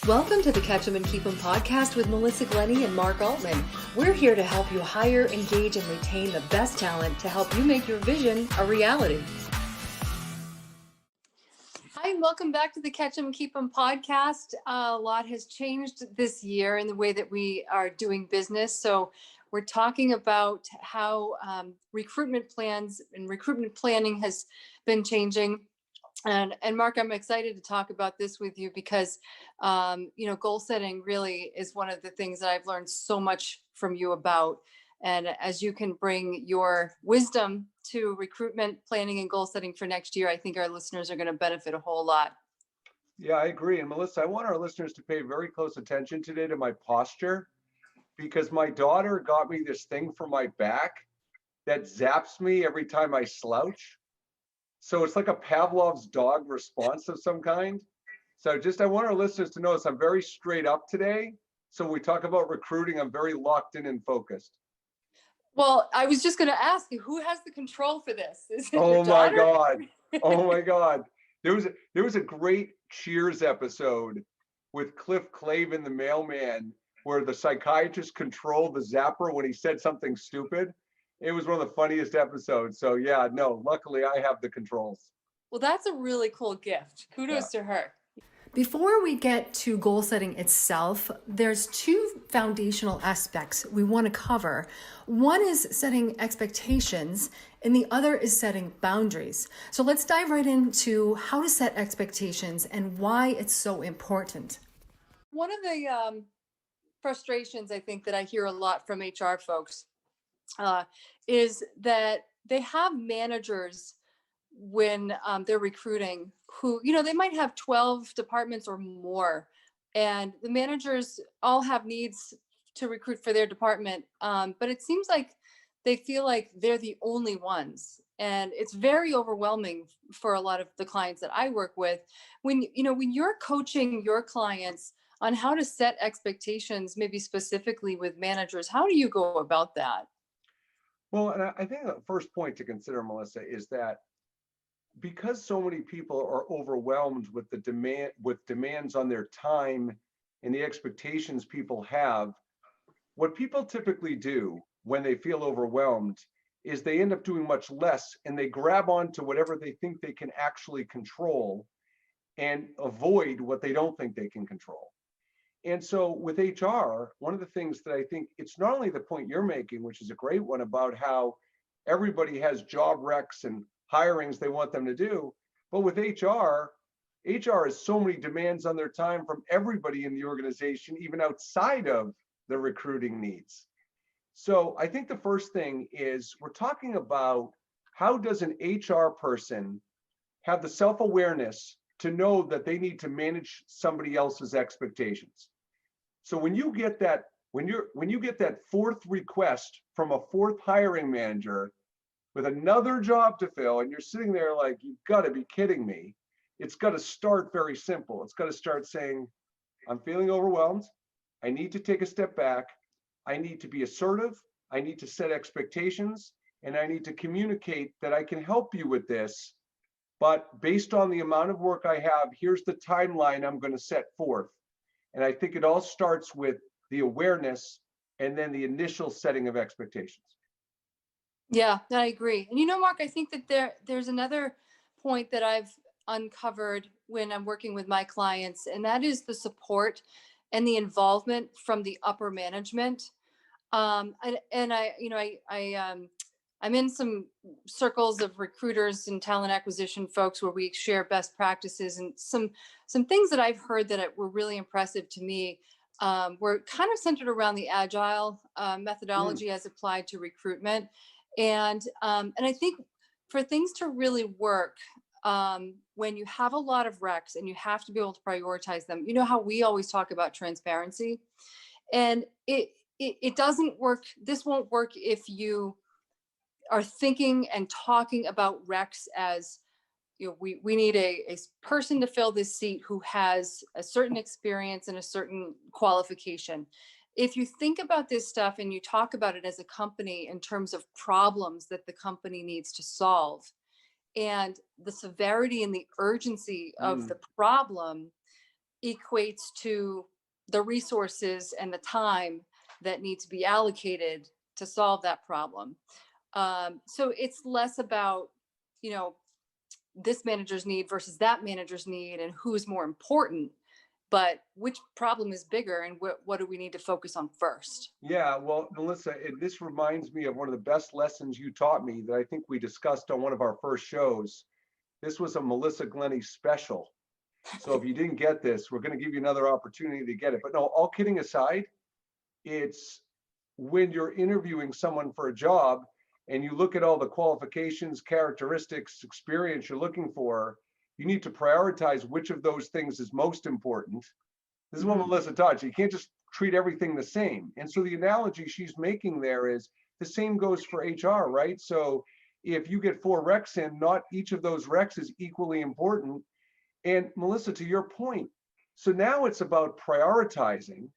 Welcome to the Catch 'em and Keep 'em podcast with Melissa Glenny and Mark Altman. We're here to help you hire, engage, and retain the best talent to help you make your vision a reality. Hi, and welcome back to the Catch 'em and Keep 'em podcast. A lot has changed this year in the way that we are doing business. So we're talking about how recruitment plans and recruitment planning has been changing. And Mark, I'm excited to talk about this with you because, goal setting really is one of the things that I've learned so much from you about. And as you can bring your wisdom to recruitment planning and goal setting for next year, I think our listeners are going to benefit a whole lot. Yeah, I agree. And Melissa, I want our listeners to pay very close attention today to my posture because my daughter got me this thing for my back that zaps me every time I slouch. So it's like a Pavlov's dog response of some kind. So I want our listeners to notice I'm very straight up today. So when we talk about recruiting, I'm very locked in and focused. Well, I was just going to ask you, who has the control for this? Is it Oh your my daughter? God. Oh my God. There was a great Cheers episode with Cliff Clavin, the mailman, where the psychiatrist controlled the zapper when he said something stupid. It was one of the funniest episodes. So yeah, no, luckily I have the controls. Well, that's a really cool gift. Kudos to her. Before we get to goal setting itself, there's two foundational aspects we want to cover. One is setting expectations, and the other is setting boundaries. So let's dive right into how to set expectations and why it's so important. One of the frustrations I think that I hear a lot from HR folks is that they have managers when they're recruiting who, they might have 12 departments or more, and the managers all have needs to recruit for their department. But it seems like they feel like they're the only ones. And it's very overwhelming for a lot of the clients that I work with. When you're coaching your clients on how to set expectations, maybe specifically with managers, how do you go about that? Well, and I think the first point to consider, Melissa, is that because so many people are overwhelmed with demands on their time and the expectations people have, what people typically do when they feel overwhelmed is they end up doing much less and they grab onto whatever they think they can actually control and avoid what they don't think they can control. And so with HR, one of the things that I think it's not only the point you're making, which is a great one about how everybody has job recs and hirings they want them to do, but with HR has so many demands on their time from everybody in the organization, even outside of the recruiting needs. So I think the first thing is we're talking about how does an HR person have the self-awareness to know that they need to manage somebody else's expectations. So when you get that fourth request from a fourth hiring manager with another job to fill, and you're sitting there like, you've got to be kidding me. It's got to start very simple. It's got to start saying, I'm feeling overwhelmed. I need to take a step back. I need to be assertive. I need to set expectations, and I need to communicate that I can help you with this. But based on the amount of work I have, here's the timeline I'm going to set forth. And I think it all starts with the awareness and then the initial setting of expectations. Yeah, I agree. And Mark, I think that there's another point that I've uncovered when I'm working with my clients, and that is the support and the involvement from the upper management. I'm in some circles of recruiters and talent acquisition folks where we share best practices, and some things that I've heard that were really impressive to me were kind of centered around the agile methodology as applied to recruitment. And I think for things to really work, when you have a lot of recs and you have to be able to prioritize them, how we always talk about transparency, and it doesn't work. This won't work if you are thinking and talking about recs as, we need a person to fill this seat who has a certain experience and a certain qualification. If you think about this stuff and you talk about it as a company in terms of problems that the company needs to solve and the severity and the urgency of the problem, equates to the resources and the time that need to be allocated to solve that problem. So it's less about, you know, this manager's need versus that manager's need and who's more important, but which problem is bigger and what do we need to focus on first? Yeah, well, Melissa, this reminds me of one of the best lessons you taught me that I think we discussed on one of our first shows. This was a Melissa Glenny special. So if you didn't get this, we're going to give you another opportunity to get it. But no, all kidding aside, it's when you're interviewing someone for a job and you look at all the qualifications, characteristics, experience you're looking for, you need to prioritize which of those things is most important. This is what Melissa taught you. You can't just treat everything the same. And so the analogy she's making there is the same goes for HR, right? So if you get 4 recs in, not each of those recs is equally important. And Melissa, to your point, so now it's about prioritizing,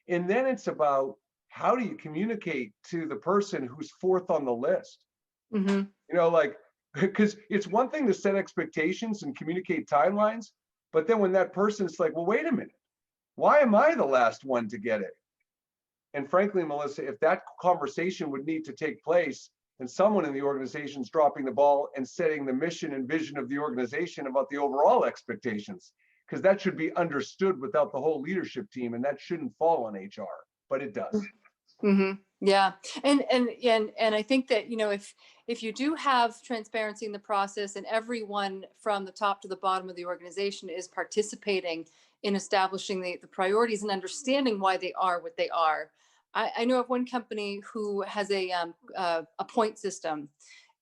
and then it's about how do you communicate to the person who's 4th on the list? Mm-hmm. You know, like, because it's one thing to set expectations and communicate timelines, but then when that person's like, well, wait a minute, why am I the last one to get it? And frankly, Melissa, if that conversation would need to take place and someone in the organization is dropping the ball and setting the mission and vision of the organization about the overall expectations, because that should be understood without the whole leadership team, and that shouldn't fall on HR, but it does. Mm-hmm. Yeah, and I think that, you know, if you do have transparency in the process and everyone from the top to the bottom of the organization is participating in establishing the priorities and understanding why they are what they are. I know of one company who has a point system,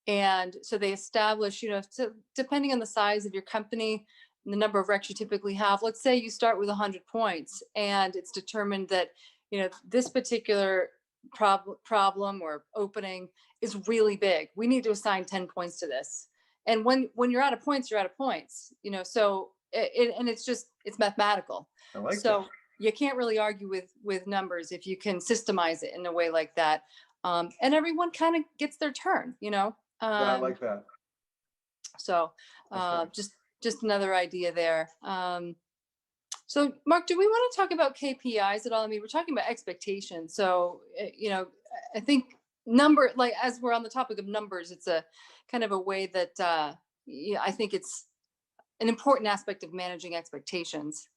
and so they establish, you know, so depending on the size of your company, and the number of recs you typically have. Let's say you start with 100 points, and it's determined that, you know, this particular problem or opening is really big. We need to assign 10 points to this. And when you're out of points, you're out of points, you know, so and it's just, it's mathematical. I like So that. you can't really argue with numbers if you can systemize it in a way like that. And everyone kind of gets their turn, you know. Yeah, I like that. So Okay. just another idea there. So Mark, do we want to talk about KPIs at all? I mean, we're talking about expectations. So, you know, I think like, as we're on the topic of numbers, it's a kind of a way that, yeah, I think it's an important aspect of managing expectations.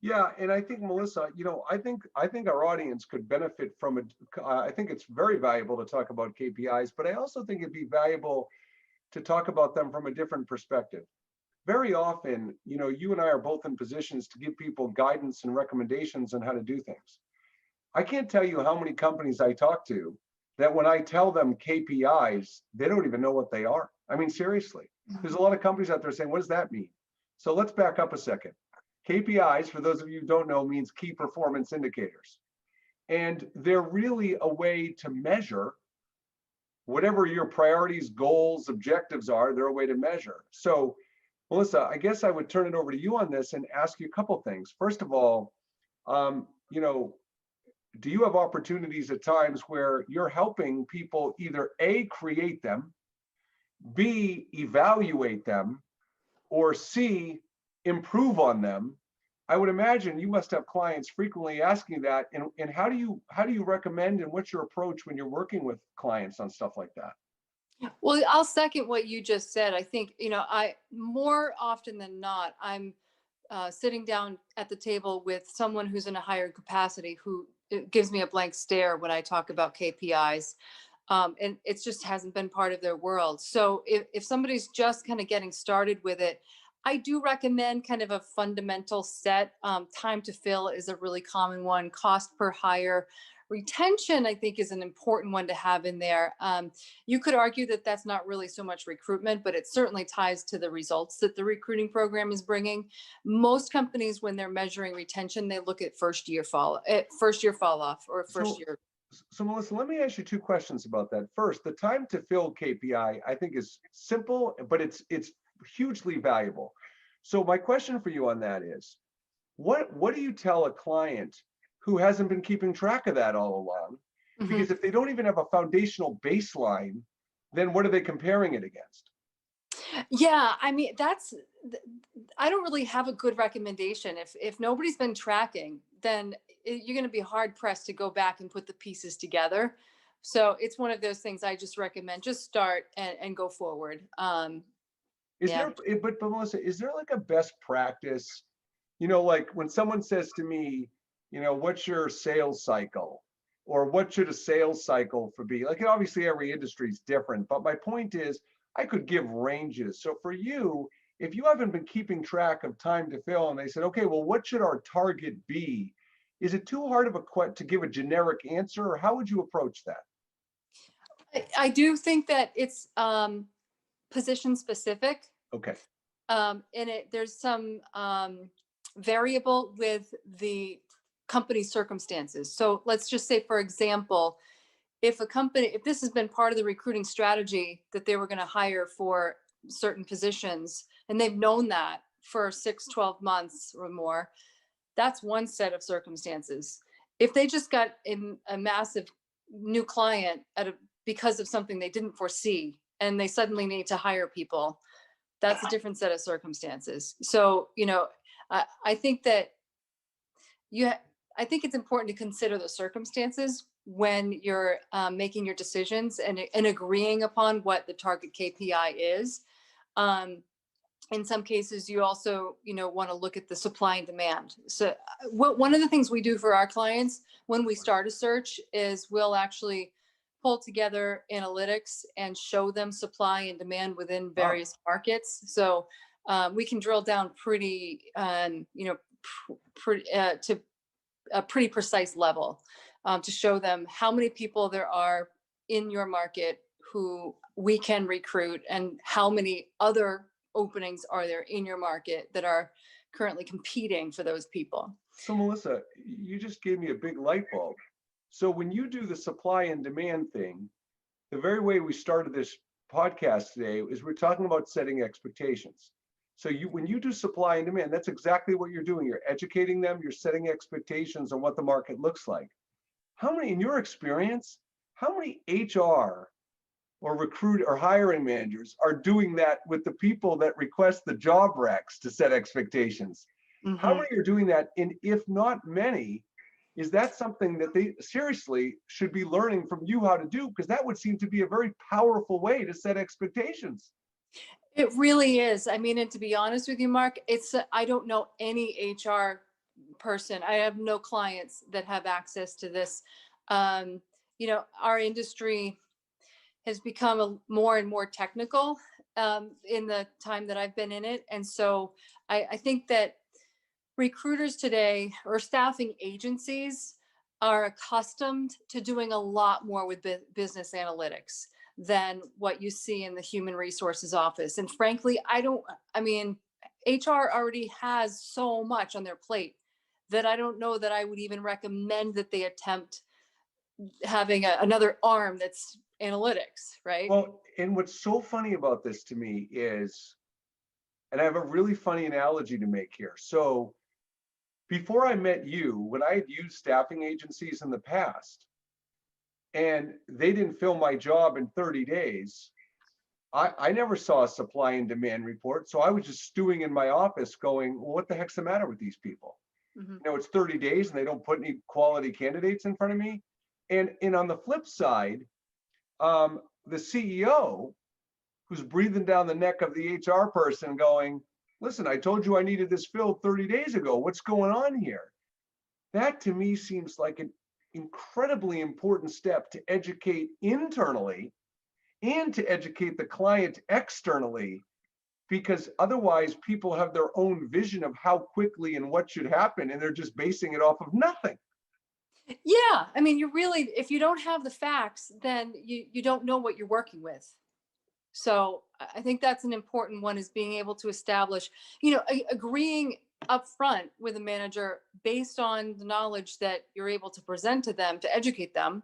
Yeah, and I think Melissa, you know, I think our audience could benefit from it. I think it's very valuable to talk about KPIs, but I also think it'd be valuable to talk about them from a different perspective. Very often, you know, you and I are both in positions to give people guidance and recommendations on how to do things. I can't tell you how many companies I talk to that when I tell them KPIs, they don't even know what they are. I mean, seriously, there's a lot of companies out there saying, what does that mean? So let's back up a second. KPIs, for those of you who don't know, means key performance indicators. And they're really a way to measure whatever your priorities, goals, objectives are, they're a way to measure. So Melissa, I guess I would turn it over to you on this and ask you a couple things. First of all, you know, do you have opportunities at times where you're helping people either A, create them, B, evaluate them, or C, improve on them? I would imagine you must have clients frequently asking that. And how do you recommend, and what's your approach when you're working with clients on stuff like that? Well, I'll second what you just said. I think, you know, I more often than not, I'm sitting down at the table with someone who's in a higher capacity who it gives me a blank stare when I talk about KPIs. And it just hasn't been part of their world. So if somebody's just kind of getting started with it, I do recommend kind of a fundamental set. Time to fill is a really common one. Cost per hire. Retention, I think, is an important one to have in there. You could argue that that's not really so much recruitment, but it certainly ties to the results that the recruiting program is bringing. Most companies, when they're measuring retention, they look at first year fall off or first So, year. so Melissa, let me ask you 2 questions about that. First, the time to fill KPI, I think is simple, but it's hugely valuable. So my question for you on that is, what do you tell a client who hasn't been keeping track of that all along? Mhm. Because if they don't even have a foundational baseline, then what are they comparing it against? Yeah, I mean, I don't really have a good recommendation. If nobody's been tracking, then you're going to be hard pressed to go back and put the pieces together. So it's one of those things I just recommend. Just start and go forward. Is Yeah. there, but Melissa, is there like a best practice? You know, like when someone says to me, you know, what's your sales cycle? Or what should a sales cycle for be? Like, obviously every industry is different, but my point is I could give ranges. So for you, if you haven't been keeping track of time to fill and they said, okay, well, what should our target be? Is it too hard of a to give a generic answer, or how would you approach that? I do think that it's position specific. Okay. And there's some variable with the company circumstances. So let's just say, for example, if this has been part of the recruiting strategy that they were going to hire for certain positions, and they've known that for 6, 12 months or more, that's one set of circumstances. If they just got a massive new client because of something they didn't foresee and they suddenly need to hire people, that's a different set of circumstances. So, I think that you, I think it's important to consider the circumstances when you're making your decisions and agreeing upon what the target KPI is. Um, in some cases, you also, want to look at the supply and demand. So, one of the things we do for our clients when we start a search is we'll actually pull together analytics and show them supply and demand within Oh, various markets. So we can drill down pretty, to a pretty precise level to show them how many people there are in your market who we can recruit and how many other openings are there in your market that are currently competing for those people. so Melissa, you just gave me a big light bulb. So when you do the supply and demand thing, the very way we started this podcast today is we're talking about setting expectations. So when you do supply and demand, that's exactly what you're doing. You're educating them, you're setting expectations on what the market looks like. How many, in your experience, how many HR or recruit or hiring managers are doing that with the people that request the job recs to set expectations? How Mm-hmm. many are doing that? And if not many, is that something that they seriously should be learning from you how to do? Because that would seem to be a very powerful way to set expectations. It really is. I mean, and to be honest with you, Mark, I don't know any HR person. I have no clients that have access to this. Um, our industry has become more and more technical in the time that I've been in it. And so I think that recruiters today or staffing agencies are accustomed to doing a lot more with business analytics than what you see in the human resources office. And frankly, I mean, HR already has so much on their plate that I don't know that I would even recommend that they attempt having another arm that's analytics, right? Well, and what's so funny about this to me is, and I have a really funny analogy to make here. So before I met you, when I had used staffing agencies in the past and they didn't fill my job in 30 days, I never saw a supply and demand report. So I was just stewing in my office going, well, what the heck's the matter with these people? Mm-hmm. It's 30 days and they don't put any quality candidates in front of me. And on the flip side, the CEO who's breathing down the neck of the HR person going, listen, I told you I needed this filled 30 days ago. What's going on here? That to me seems like an incredibly important step to educate internally and to educate the client externally, because otherwise people have their own vision of how quickly and what should happen, and they're just basing it off of nothing. Yeah, I mean, if you don't have the facts, then you don't know what you're working with. So I think that's an important one, is being able to establish, agreeing upfront with a manager based on the knowledge that you're able to present to them to educate them,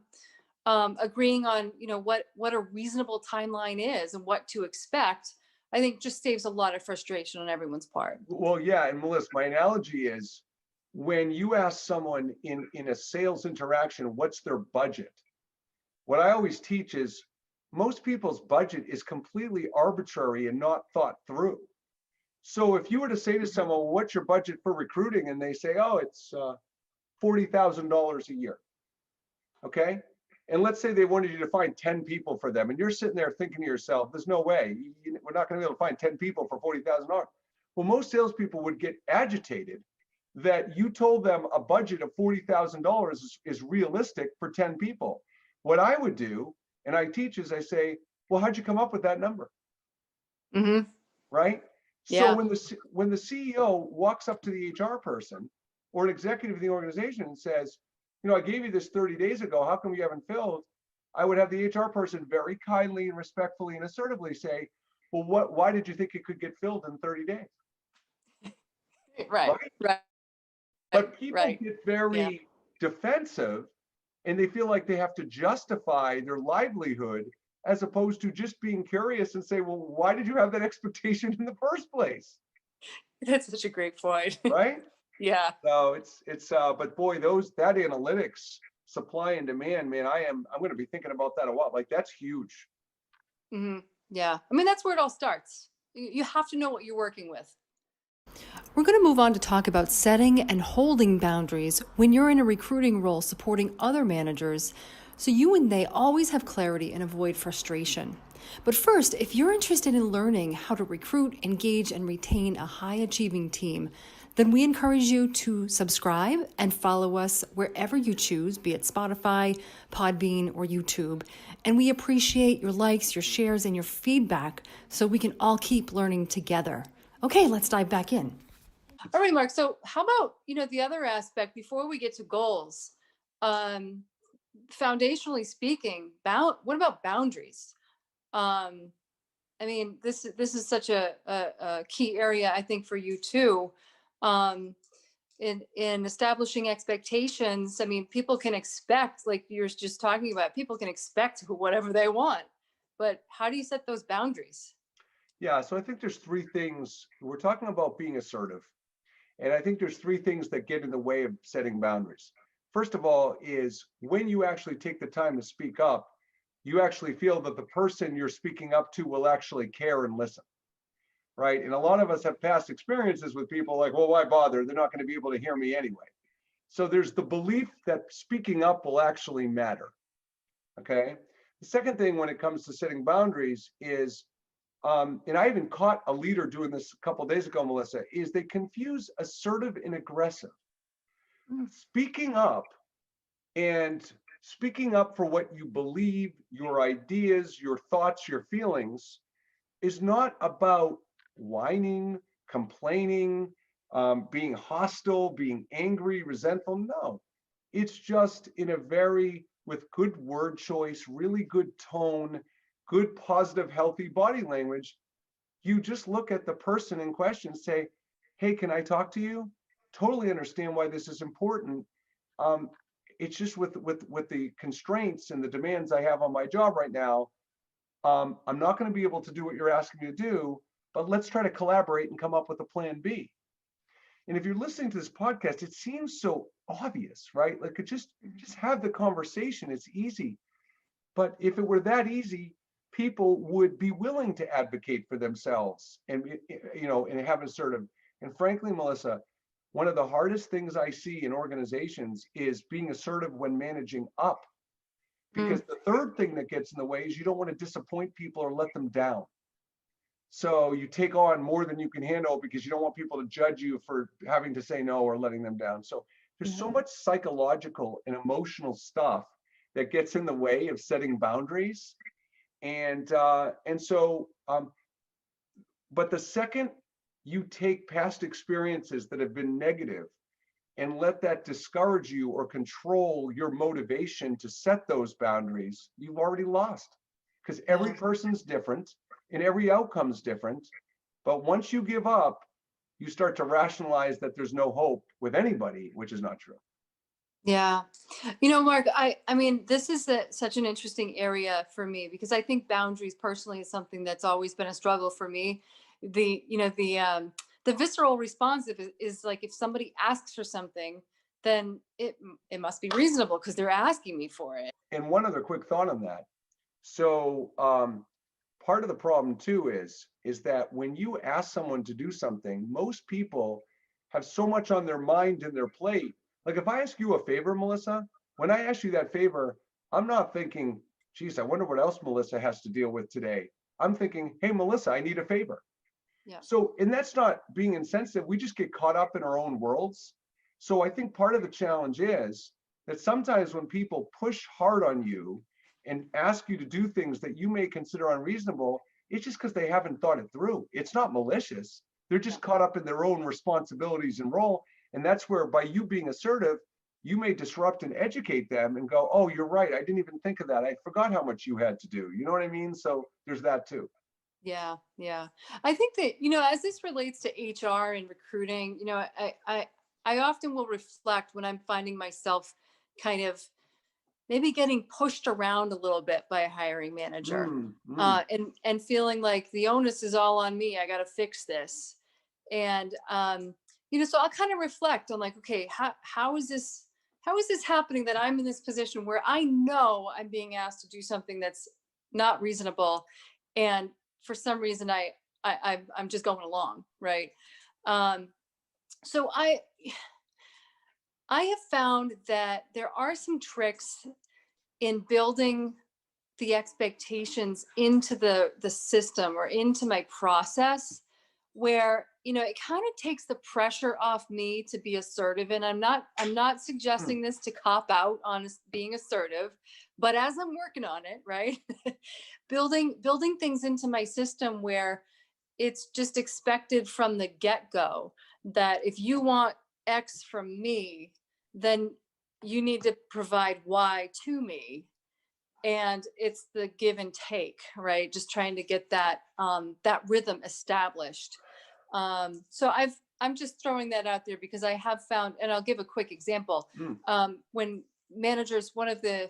agreeing on, what a reasonable timeline is and what to expect. I think just saves a lot of frustration on everyone's part. Well, yeah, and Melissa, my analogy is when you ask someone in a sales interaction, what's their budget? What I always teach is most people's budget is completely arbitrary and not thought through. So if you were to say to someone, well, what's your budget for recruiting? And they say, oh, it's $40,000 a year. Okay. And let's say they wanted you to find 10 people for them. And you're sitting there thinking to yourself, there's no way we're not going to be able to find 10 people for $40,000. Well, most salespeople would get agitated that you told them a budget of $40,000 is realistic for 10 people. What I would do, and I teach, is I say, well, how'd you come up with that number? Mm-hmm. Right? So Yeah. when the CEO walks up to the HR person or an executive of the organization and says, I gave you this 30 days ago, how come you haven't filled? I would have the HR person very kindly and respectfully and assertively say, well, why did you think it could get filled in 30 days? Right. Right. But people Right. get very defensive, and they feel like they have to justify their livelihood as opposed to just being curious and say, well, why did you have that expectation in the first place? That's such a great point. Right? Yeah. So but boy, that analytics, supply and demand, man, I'm going to be thinking about that a lot. Like, that's huge. Mm-hmm. Yeah. I mean, that's where it all starts. You have to know what you're working with. We're going to move on to talk about setting and holding boundaries when you're in a recruiting role supporting other managers, so you and they always have clarity and avoid frustration. But first, if you're interested in learning how to recruit, engage, and retain a high-achieving team, then we encourage you to subscribe and follow us wherever you choose, be it Spotify, Podbean, or YouTube. And we appreciate your likes, your shares, and your feedback so we can all keep learning together. Okay, let's dive back in. All right, Mark. So how about, the other aspect before we get to goals? Foundationally speaking, what about boundaries? I mean, this is such a key area, I think, for you too. In establishing expectations, I mean, people can expect, like you're just talking about, people can expect whatever they want, but how do you set those boundaries? Yeah, so I think there's three things. We're talking about being assertive, and I think there's three things that get in the way of setting boundaries. First of all is when you actually take the time to speak up, you actually feel that the person you're speaking up to will actually care and listen, right? And a lot of us have past experiences with people like, well, why bother? They're not going to be able to hear me anyway. So there's the belief that speaking up will actually matter, okay? The second thing when it comes to setting boundaries is, and I even caught a leader doing this a couple of days ago, Melissa, is they confuse assertive and aggressive. Speaking up and speaking up for what you believe, your ideas, your thoughts, your feelings is not about whining, complaining, being hostile, being angry, resentful. No, it's just with good word choice, really good tone, good, positive, healthy body language. You just look at the person in question, say, hey, can I talk to you? Totally understand why this is important. It's just with the constraints and the demands I have on my job right now, I'm not going to be able to do what you're asking me to do, but let's try to collaborate and come up with a plan B. And if you're listening to this podcast, it seems so obvious, right? Like, just have the conversation. It's easy. But if it were that easy, people would be willing to advocate for themselves and, and have assertive. And frankly, Melissa, one of the hardest things I see in organizations is being assertive when managing up. Because the third thing that gets in the way is you don't want to disappoint people or let them down. So you take on more than you can handle because you don't want people to judge you for having to say no or letting them down. So there's so much psychological and emotional stuff that gets in the way of setting boundaries. But the second you take past experiences that have been negative and let that discourage you or control your motivation to set those boundaries, you've already lost, because every person's different and every outcome's different. But once you give up, you start to rationalize that there's no hope with anybody, which is not true. Yeah. Mark, I mean, this is such an interesting area for me because I think boundaries personally is something that's always been a struggle for me. The visceral responsive is like, if somebody asks for something, then it must be reasonable because they're asking me for it. And one other quick thought on that. So part of the problem too is that when you ask someone to do something, most people have so much on their mind and their plate. Like if I ask you a favor, Melissa, when I ask you that favor, I'm not thinking, geez, I wonder what else Melissa has to deal with today. I'm thinking, hey, Melissa, I need a favor. Yeah. So, and that's not being insensitive. We just get caught up in our own worlds. So I think part of the challenge is that sometimes when people push hard on you and ask you to do things that you may consider unreasonable, it's just because they haven't thought it through. It's not malicious. They're Yeah. just caught up in their own responsibilities and role. And that's where by you being assertive, you may disrupt and educate them and go, oh, you're right. I didn't even think of that. I forgot how much you had to do. You know what I mean? So there's that too. Yeah, yeah. I think that, as this relates to HR and recruiting, I often will reflect when I'm finding myself kind of maybe getting pushed around a little bit by a hiring manager, Mm, mm, and feeling like the onus is all on me. I got to fix this. And so I'll kind of reflect on like, okay, how is this happening that I'm in this position where I know I'm being asked to do something that's not reasonable, and for some reason I'm just going along, right? Um, so I have found that there are some tricks in building the expectations into the system or into my process, where it kind of takes the pressure off me to be assertive. And I'm not mm. suggesting this to cop out on being assertive, but as I'm working on it, right? building things into my system where it's just expected from the get-go that if you want X from me, then you need to provide Y to me. And it's the give and take, right? Just trying to get that rhythm established. I'm just throwing that out there because I have found, and I'll give a quick example. Mm. When managers, one of the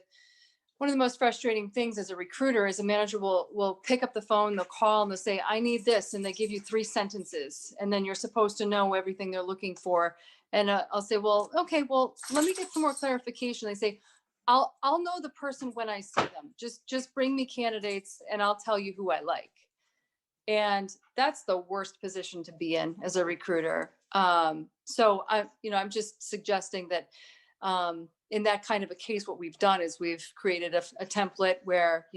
most frustrating things as a recruiter is a manager will pick up the phone, they'll call and they'll say, I need this. And they give you 3 sentences. And then you're supposed to know everything they're looking for. And I'll say, well, okay, well, let me get some more clarification. They say, I'll know the person when I see them. Just bring me candidates and I'll tell you who I like. And that's the worst position to be in as a recruiter. So I'm just suggesting that in that kind of a case, what we've done is we've created a template where,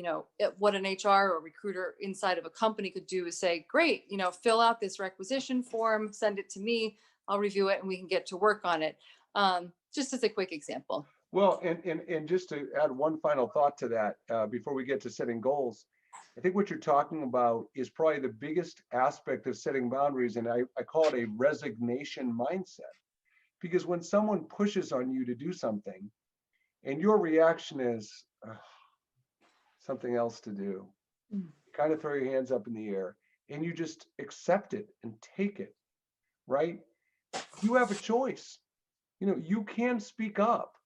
what an HR or recruiter inside of a company could do is say, great, fill out this requisition form, send it to me, I'll review it and we can get to work on it. Just as a quick example. Well, and just to add one final thought to that, before we get to setting goals, I think what you're talking about is probably the biggest aspect of setting boundaries, and I call it a resignation mindset. Because when someone pushes on you to do something, and your reaction is "Ugh, something else to do, Mm. you kind of throw your hands up in the air and you just accept it and take it, right? You have a choice. You can speak up.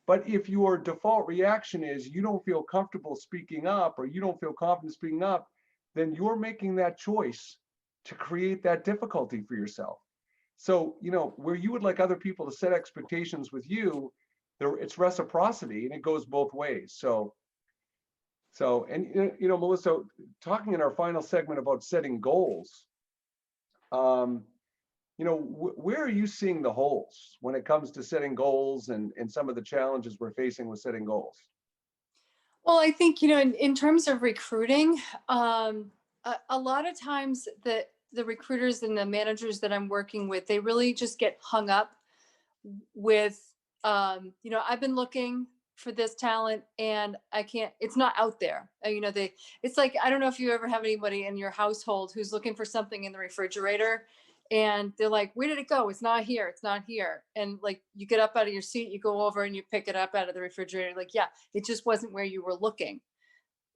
But if your default reaction is you don't feel comfortable speaking up or you don't feel confident speaking up, then you're making that choice to create that difficulty for yourself. So, where you would like other people to set expectations with you, it's reciprocity and it goes both ways. And Melissa, talking in our final segment about setting goals, um, where are you seeing the holes when it comes to setting goals and some of the challenges we're facing with setting goals? Well, I think, in terms of recruiting, a lot of times the recruiters and the managers that I'm working with, they really just get hung up with, I've been looking for this talent and I can't, it's not out there. It's like, I don't know if you ever have anybody in your household who's looking for something in the refrigerator and they're like, where did it go? It's not here. It's not here. And like, you get up out of your seat, you go over and you pick it up out of the refrigerator. Like, yeah, it just wasn't where you were looking.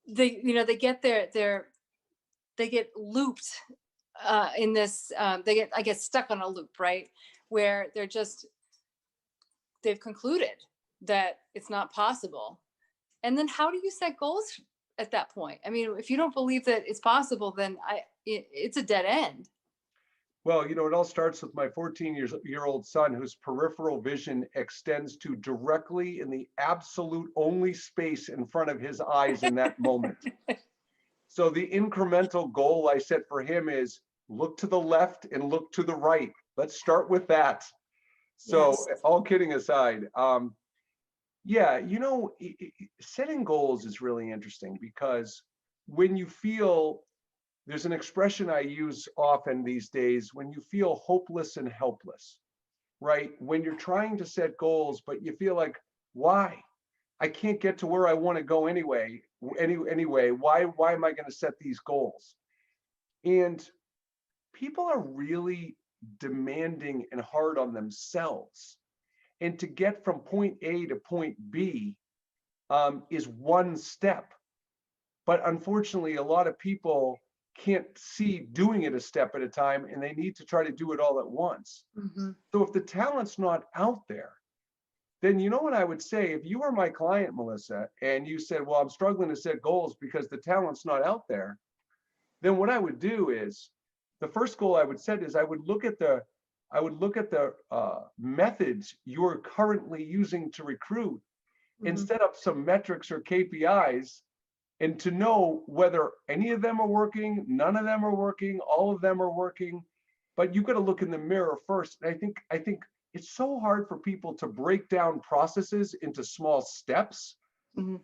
They get they get looped in this, I get stuck on a loop, right? Where they've concluded that it's not possible. And then how do you set goals at that point? I mean, if you don't believe that it's possible, then it's a dead end. Well, it all starts with my 14-year-old son whose peripheral vision extends to directly in the absolute only space in front of his eyes in that moment. So the incremental goal I set for him is look to the left and look to the right. Let's start with that. So Yes. all kidding aside, yeah, setting goals is really interesting because when you feel, there's an expression I use often these days, when you feel hopeless and helpless, right? When you're trying to set goals, but you feel like, why? I can't get to where I want to go anyway. Anyway, why am I going to set these goals? And people are really demanding and hard on themselves. And to get from point A to point B is one step. But unfortunately, a lot of people can't see doing it a step at a time, and they need to try to do it all at once. Hmm. So if the talent's not out there, then you know what I would say? If you were my client, Melissa, and you said, well, I'm struggling to set goals because the talent's not out there, then what I would do is the first goal I would set is I would look at the methods you're currently using to recruit and Hmm. set up some metrics or KPIs and to know whether any of them are working, none of them are working, all of them are working. But you got to look in the mirror first. And I think it's so hard for people to break down processes into small steps Hmm.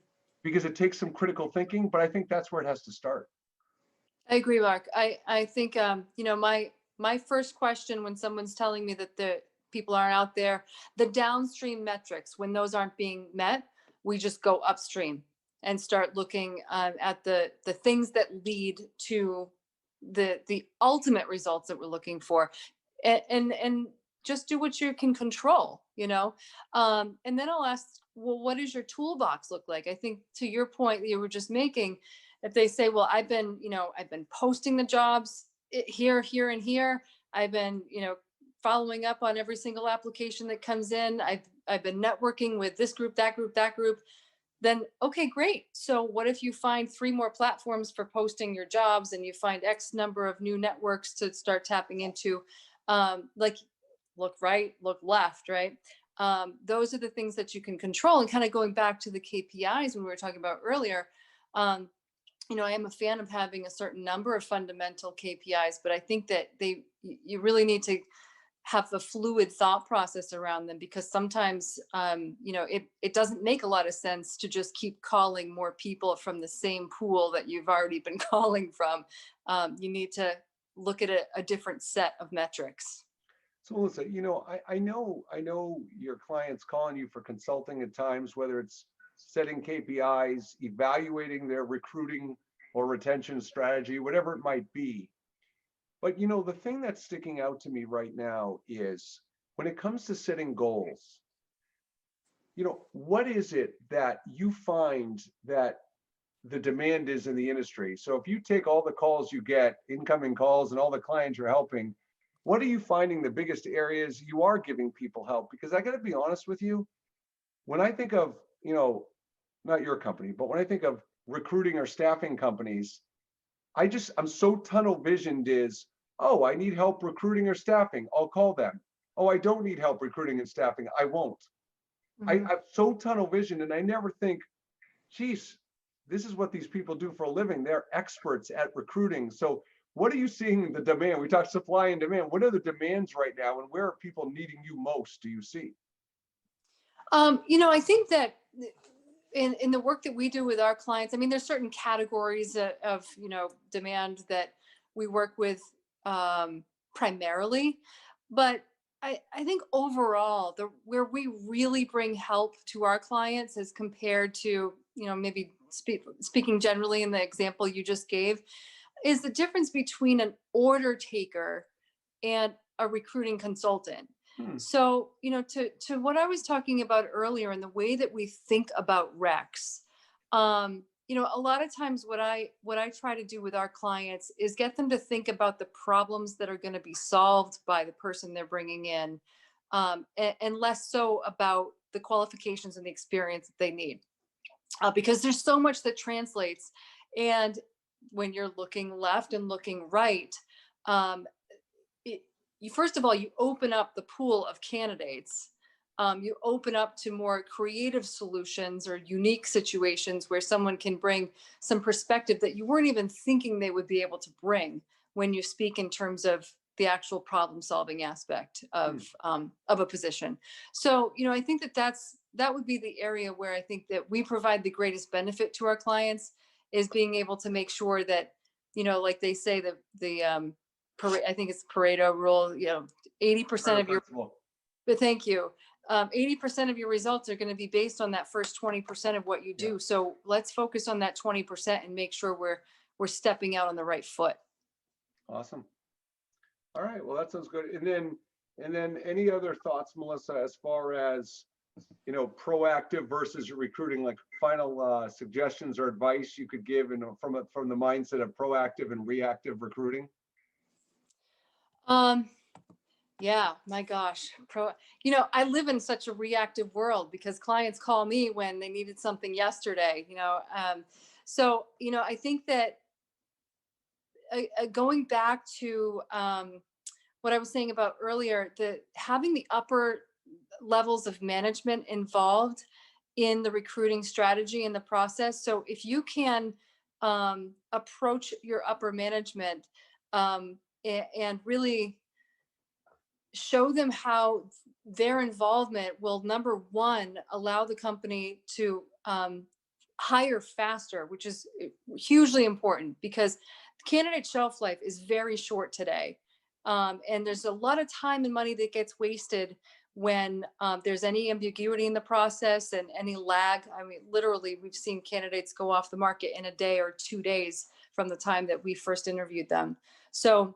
because it takes some critical thinking. But I think that's where it has to start. I agree, Mark. I think my first question when someone's telling me that the people aren't out there, the downstream metrics, when those aren't being met, we just go upstream and start looking at the things that lead to the ultimate results that we're looking for, and just do what you can control, and then I'll ask, well, what does your toolbox look like? I think to your point that you were just making, if they say, well, I've been posting the jobs here, here, and here. I've been, following up on every single application that comes in. I've been networking with this group, that group, that group. Then okay, great. So what if you find three more platforms for posting your jobs, and you find X number of new networks to start tapping into? Like, look right, look left, right? Those are the things that you can control. And kind of going back to the KPIs when we were talking about earlier, um, I am a fan of having a certain number of fundamental KPIs, but I think that you really need to have a fluid thought process around them, because sometimes, it doesn't make a lot of sense to just keep calling more people from the same pool that you've already been calling from. You need to look at a different set of metrics. So Melissa, I know your clients calling you for consulting at times, whether it's setting KPIs, evaluating their recruiting or retention strategy, whatever it might be. But the thing that's sticking out to me right now is when it comes to setting goals, what is it that you find that the demand is in the industry? So if you take all the calls you get, incoming calls, and all the clients you're helping, what are you finding the biggest areas you are giving people help? Because I got to be honest with you, when I think of, not your company, but when I think of recruiting or staffing companies, I'm so tunnel visioned is, oh, I need help recruiting or staffing, I'll call them. Oh, I don't need help recruiting and staffing, I won't. Mhm. I'm so tunnel visioned and I never think, geez, this is what these people do for a living. They're experts at recruiting. So what are you seeing the demand? We talked supply and demand. What are the demands right now and where are people needing you most, do you see? I think that in the work that we do with our clients, I mean, there's certain categories of demand that we work with, primarily, but I think overall, the where we really bring help to our clients as compared to, maybe speaking generally in the example you just gave, is the difference between an order taker and a recruiting consultant. Hmm. So, to what I was talking about earlier, and the way that we think about recs, a lot of times what I try to do with our clients is get them to think about the problems that are going to be solved by the person they're bringing in, and less so about the qualifications and the experience that they need, because there's so much that translates. And when you're looking left and looking right, um, you first of all, you open up the pool of candidates. You open up to more creative solutions or unique situations where someone can bring some perspective that you weren't even thinking they would be able to bring when you speak in terms of the actual problem solving aspect of a position. So, I think that would be the area where I think that we provide the greatest benefit to our clients, is being able to make sure that, like they say, I think it's Pareto rule, 80% of your, Principle. but thank you. 80% of your results are going to be based on that first 20% of what you do. Yeah. So let's focus on that 20% and make sure we're stepping out on the right foot. Awesome. All right. Well, that sounds good. And then any other thoughts, Melissa, as far as, proactive versus recruiting, like final suggestions or advice you could give, from the mindset of proactive and reactive recruiting? Yeah, my gosh. I live in such a reactive world because clients call me when they needed something yesterday, so, I think that going back to what I was saying about earlier, having the upper levels of management involved in the recruiting strategy and the process. So if you can approach your upper management and really show them how their involvement will, number one, allow the company to hire faster, which is hugely important because candidate shelf life is very short today. And there's a lot of time and money that gets wasted when there's any ambiguity in the process and any lag. I mean, literally, we've seen candidates go off the market in a day or 2 days from the time that we first interviewed them. So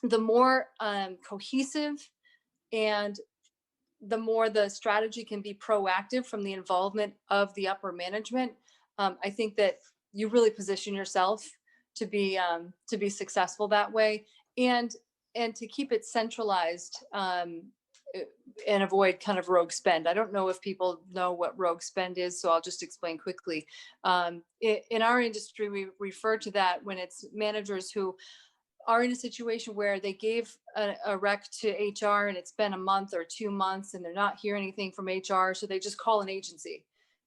the more cohesive and the more the strategy can be proactive from the involvement of the upper management, I think that you really position yourself to be successful that way, and to keep it centralized and avoid kind of rogue spend. I don't know if people know what rogue spend is, so I'll just explain quickly. In our industry, we refer to that when it's managers who are in a situation where they gave a rec to HR and it's been a month or 2 months and they're not hearing anything from HR. So they just call an agency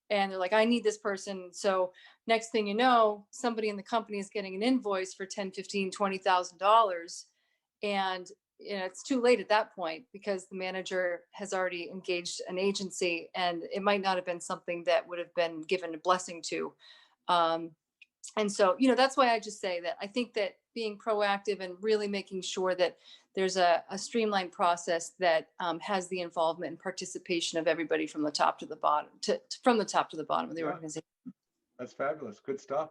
and they're like, I need this person. So next thing you know, somebody in the company is getting an invoice for $10,000, $15,000, $20,000. And it's too late at that point because the manager has already engaged an agency and it might not have been something that would have been given a blessing to. And so, that's why I just say that I think that being proactive and really making sure that there's a streamlined process that has the involvement and participation of everybody from the top to the bottom, from the top to the bottom of the organization. That's fabulous. Good stuff,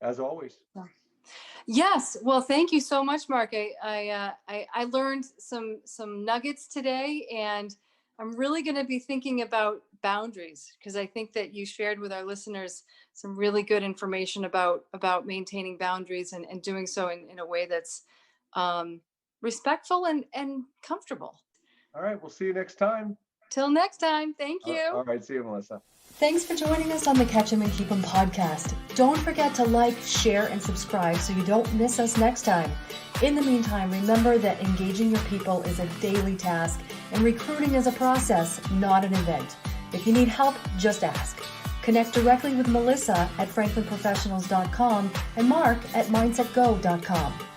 as always. Yes. Well, thank you so much, Mark. I learned some nuggets today, and I'm really going to be thinking about boundaries because I think that you shared with our listeners some really good information about maintaining boundaries and doing so in a way that's respectful and comfortable. All right. We'll see you next time. Till next time. Thank you. All right. See you, Melissa. Thanks for joining us on the Catch 'em and Keep 'em podcast. Don't forget to like, share, and subscribe so you don't miss us next time. In the meantime, remember that engaging your people is a daily task and recruiting is a process, not an event. If you need help, just ask. Connect directly with Melissa at franklinprofessionals.com and Mark at mindsetgo.com.